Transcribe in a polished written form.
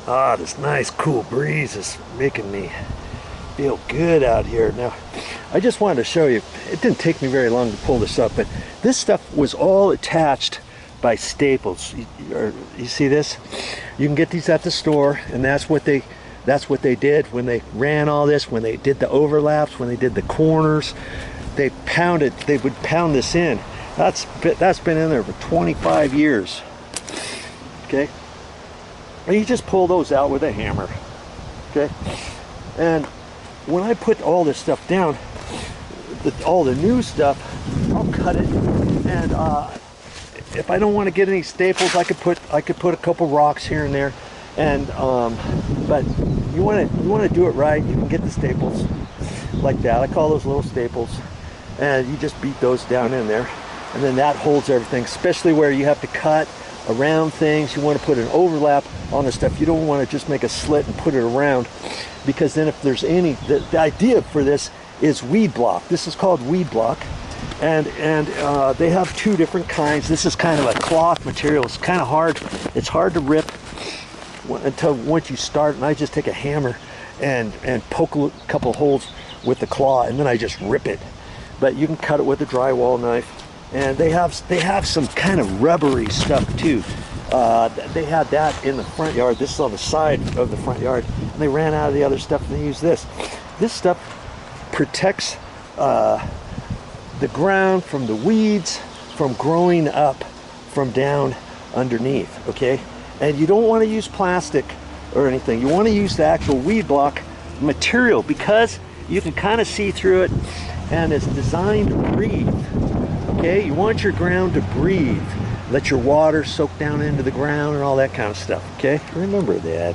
This nice cool breeze is making me feel good out here. Now, I just wanted to show you, it didn't take me very long to pull this up, but this stuff was all attached by staples. You see this? You can get these at the store, and that's what they did when they ran all this, when they did the overlaps, when they did the corners. They would pound this in. That's been in there for 25 years. Okay? And you just pull those out with a hammer. Okay? And when I put all this stuff down, all the new stuff, I'll cut it, and if I don't want to get any staples, I could put a couple rocks here and there, and but you want to do it right. You can get the staples like that. I call those little staples, and you just beat those down in there, and then that holds everything, especially where you have to cut around things. You want to put an overlap on the stuff. You don't want to just make a slit and put it around, because then if there's any, the idea for this is weed block. This is called weed block, and they have two different kinds. This is kind of a cloth material. It's kind of hard. It's hard to rip until once you start, and I just take a hammer and poke a couple holes with the claw, and then I just rip it. But you can cut it with a drywall knife. And they have some kind of rubbery stuff too. They had that in the front yard. This is on the side of the front yard, and they ran out of the other stuff and they used this. This stuff protects the ground from the weeds from growing up from down underneath. Okay, and you don't want to use plastic or anything. You want to use the actual weed block material, because you can kind of see through it, and it's designed to breathe. Okay, you want your ground to breathe. Let your water soak down into the ground and all that kind of stuff. Okay, remember that.